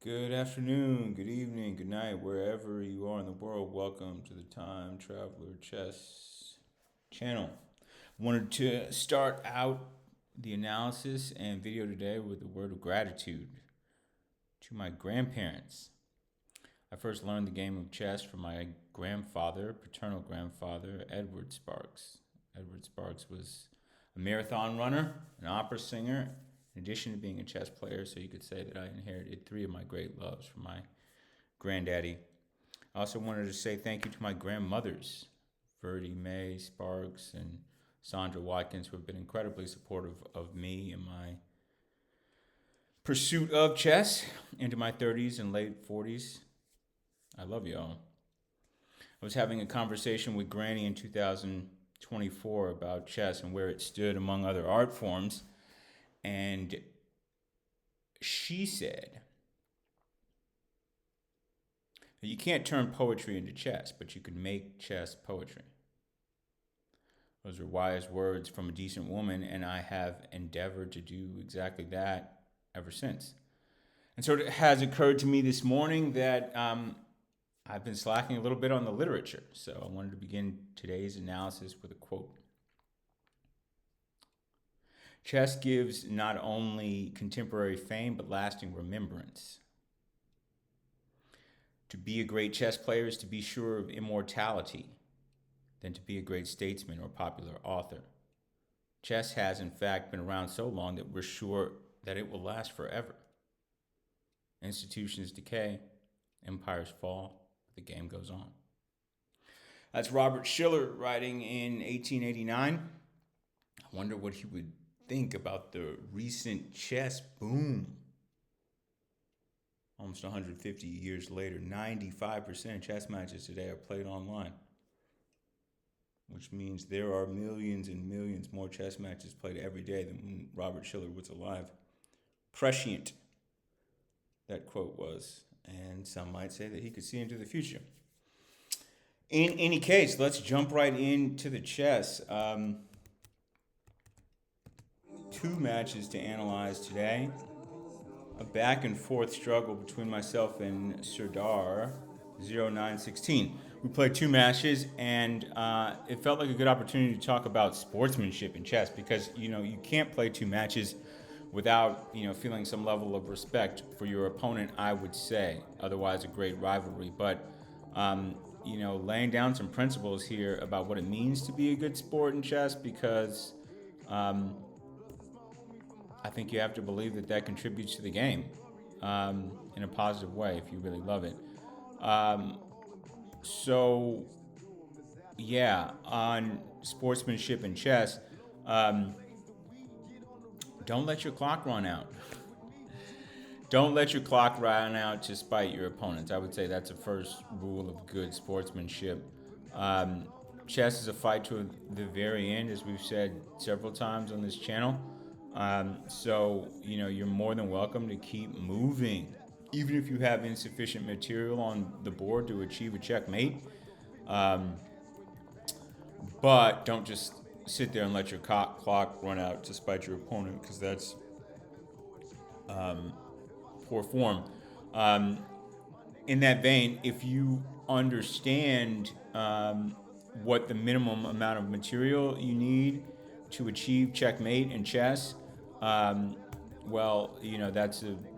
Good afternoon, good evening, good night, wherever you are in the world. Welcome to the Time Traveler Chess channel. Wanted to start out the analysis and video today with a word of gratitude to my grandparents. I first learned the game of chess from my grandfather, paternal grandfather, Edward Sparks. Edward Sparks was a marathon runner, an opera singer, in addition to being a chess player, so you could say that I inherited three of my great loves from my granddaddy. I also wanted to say thank you to my grandmothers, Verdi May Sparks and Sandra Watkins, who have been incredibly supportive of me in my pursuit of chess into my 30s and late 40s. I love y'all. I was having a conversation with Granny in 2024 about chess and where it stood among other art forms. And she said, you can't turn poetry into chess, but you can make chess poetry. Those are wise words from a decent woman, and I have endeavored to do exactly that ever since. And so it has occurred to me this morning that I've been slacking a little bit on the literature. So I wanted to begin today's analysis with a quote. Chess gives not only contemporary fame, but lasting remembrance. To be a great chess player is to be sure of immortality than to be a great statesman or popular author. Chess has, in fact, been around so long that we're sure that it will last forever. Institutions decay, empires fall, the game goes on. That's Robert Schiller writing in 1889. I wonder what he would think about the recent chess boom. Almost 150 years later, 95% of chess matches today are played online, which means there are millions and millions more chess matches played every day than when Robert Schiller was alive. Prescient, that quote was, and some might say that he could see into the future. In any case, let's jump right into the chess. Two matches to analyze today. A back and forth struggle between myself and Serdar 0916. We played two matches, and it felt like a good opportunity to talk about sportsmanship in chess because you can't play two matches without feeling some level of respect for your opponent. I would say, otherwise a great rivalry, but laying down some principles here about what it means to be a good sport in chess because. I think you have to believe that contributes to the game in a positive way if you really love it. On sportsmanship in chess, don't let your clock run out. Don't let your clock run out to spite your opponents. I would say that's the first rule of good sportsmanship. Chess is a fight to the very end, as we've said several times on this channel. You're more than welcome to keep moving, even if you have insufficient material on the board to achieve a checkmate. But don't just sit there and let your clock run out to spite your opponent, because that's poor form. In that vein, if you understand what the minimum amount of material you need to achieve checkmate in chess,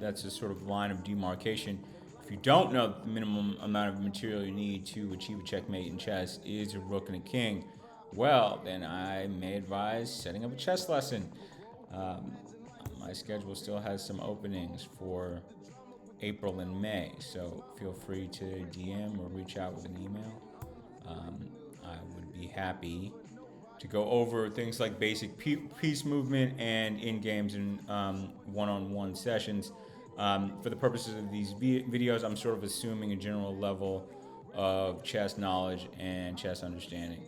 that's a sort of line of demarcation. If you don't know the minimum amount of material you need to achieve a checkmate in chess is a rook and a king, well, then I may advise setting up a chess lesson. My schedule still has some openings for April and May, so feel free to DM or reach out with an email. I would be happy to go over things like basic piece movement and in games and one-on-one sessions. For the purposes of these videos, I'm sort of assuming a general level of chess knowledge and chess understanding.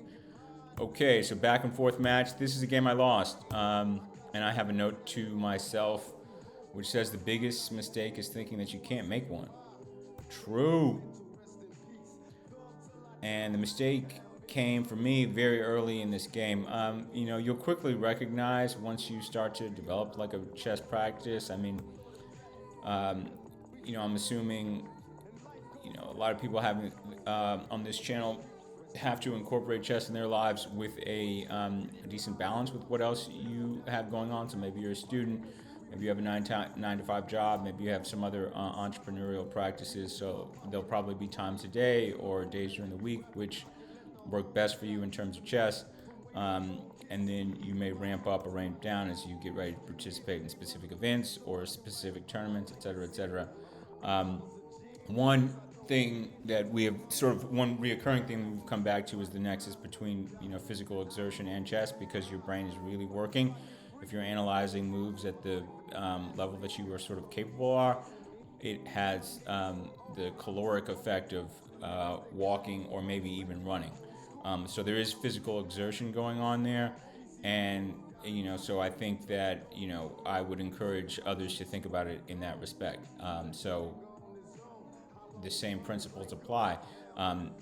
Okay, so back and forth match. This is a game I lost, and I have a note to myself which says the biggest mistake is thinking that you can't make one. True. And the mistake came for me very early in this game. You'll quickly recognize once you start to develop like a chess practice. I'm assuming, a lot of people having on this channel have to incorporate chess in their lives with a decent balance with what else you have going on. So maybe you're a student, maybe you have a 9 to 5 job, maybe you have some other entrepreneurial practices. So there'll probably be times a day or days during the week which work best for you in terms of chess. And then you may ramp up or ramp down as you get ready to participate in specific events or specific tournaments, et cetera, et cetera. One thing that we have one reoccurring thing we've come back to is the nexus between physical exertion and chess, because your brain is really working. If you're analyzing moves at the level that you are sort of capable are, it has the caloric effect of walking or maybe even running. So there is physical exertion going on there, and so I think that I would encourage others to think about it in that respect. So the same principles apply.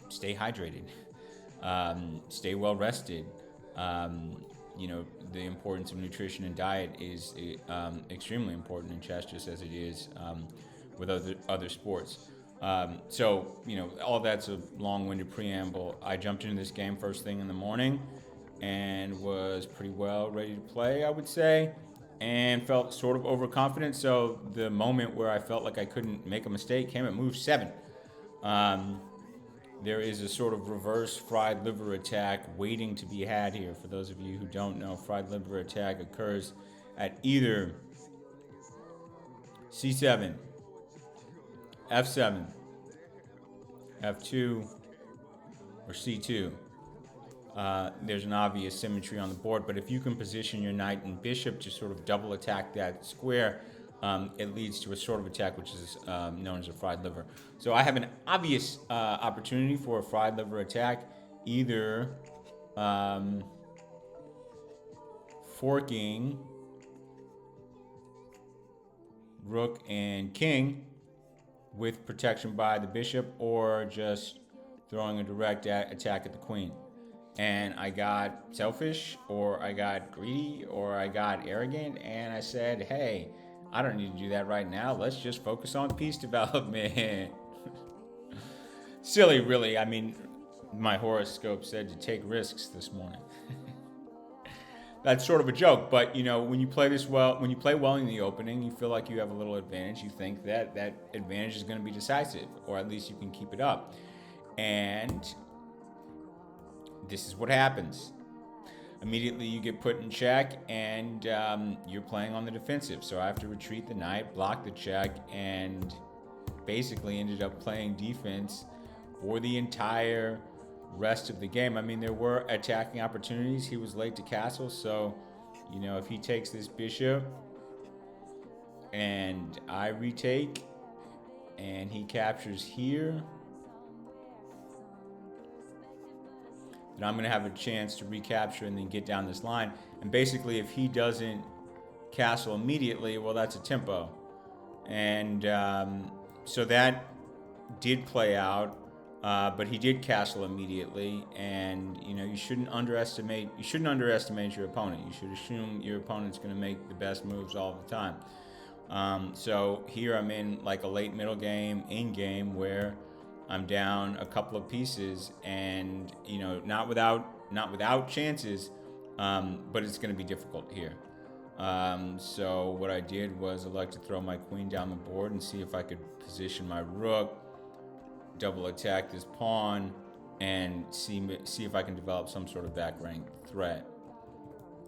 Stay hydrated, stay well rested. The importance of nutrition and diet is extremely important in chess, just as it is with other sports. All that's a long-winded preamble. I jumped into this game first thing in the morning and was pretty well ready to play, I would say, and felt sort of overconfident. So the moment where I felt like I couldn't make a mistake came at move 7. There is a sort of reverse fried liver attack waiting to be had here. For those of you who don't know, fried liver attack occurs at either C7, F7, F2, or C2. There's an obvious symmetry on the board, but if you can position your knight and bishop to sort of double attack that square, it leads to a sort of attack which is known as a fried liver. So I have an obvious opportunity for a fried liver attack, either forking rook and king with protection by the bishop, or just throwing a direct attack at the queen. And I got selfish, or I got greedy, or I got arrogant, and I said, hey, I don't need to do that right now. Let's just focus on piece development. Silly, really. I mean, my horoscope said to take risks this morning. That's sort of a joke, but when you play well in the opening, you feel like you have a little advantage. You think that advantage is going to be decisive, or at least you can keep it up. And this is what happens. Immediately you get put in check, and you're playing on the defensive. So I have to retreat the knight, block the check, and basically ended up playing defense for the entire rest of the game. I mean, there were attacking opportunities. He was late to castle, so if he takes this bishop and I retake and he captures here, then I'm going to have a chance to recapture and then get down this line. And basically, if he doesn't castle immediately, well, that's a tempo. And so that did play out, but he did castle immediately. And you shouldn't underestimate your opponent. You should assume your opponent's going to make the best moves all the time. So here I'm in like a late middle game, in game, where I'm down a couple of pieces, and not without chances, but it's going to be difficult here. So what I did was elect to throw my queen down the board and see if I could position my rook, double attack this pawn, and see if I can develop some sort of back rank threat.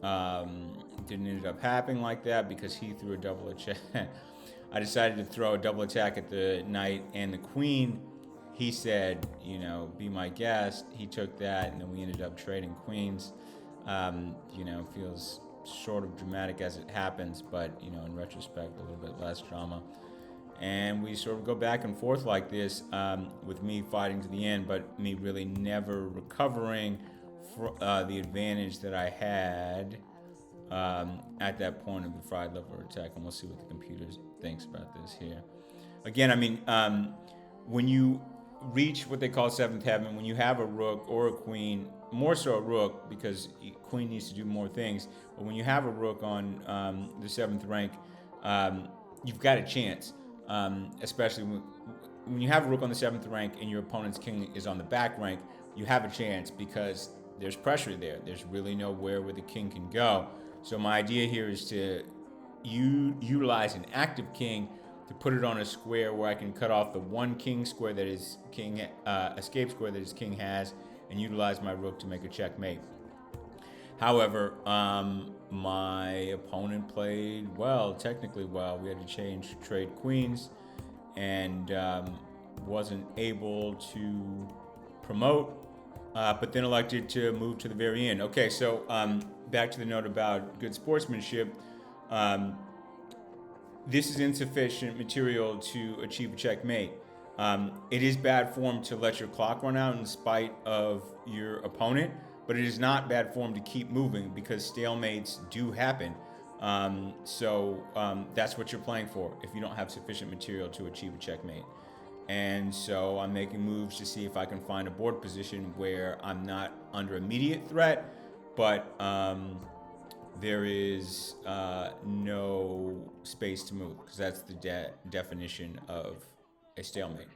Didn't end up happening like that because he threw a double attack. I decided to throw a double attack at the knight and the queen. He said, be my guest. He took that, and then we ended up trading queens. Feels sort of dramatic as it happens, but, in retrospect, a little bit less drama. And we sort of go back and forth like this, with me fighting to the end, but me really never recovering the advantage that I had at that point of the fried liver attack. And we'll see what the computer thinks about this here. Again, I mean, when you reach what they call seventh heaven, when you have a rook or a queen, more so a rook because queen needs to do more things, but when you have a rook on the seventh rank, you've got a chance. especially when you have a rook on the 7th rank and your opponent's king is on the back rank, you have a chance because there's pressure there. There's really nowhere where the king can go. So my idea here is to utilize an active king to put it on a square where I can cut off the one king square that his king escape square that his king has, and utilize my rook to make a checkmate. However, my opponent played well, technically well. We had to trade queens, and wasn't able to promote, but then elected to move to the very end. Okay, so back to the note about good sportsmanship. This is insufficient material to achieve a checkmate. It is bad form to let your clock run out in spite of your opponent, but it is not bad form to keep moving because stalemates do happen. So that's what you're playing for if you don't have sufficient material to achieve a checkmate. And so I'm making moves to see if I can find a board position where I'm not under immediate threat, but there is no space to move, because that's the definition of a stalemate.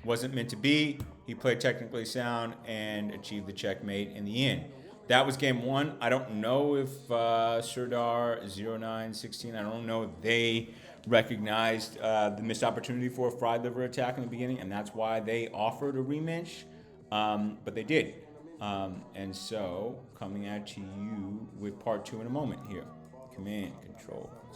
Wasn't meant to be. He played technically sound and achieved the checkmate in the end. That was game one. I don't know if Serdar 0916, I don't know if they recognized the missed opportunity for a fried liver attack in the beginning, and that's why they offered a rematch, but they did. And so, coming at you with part two in a moment here. Command, control,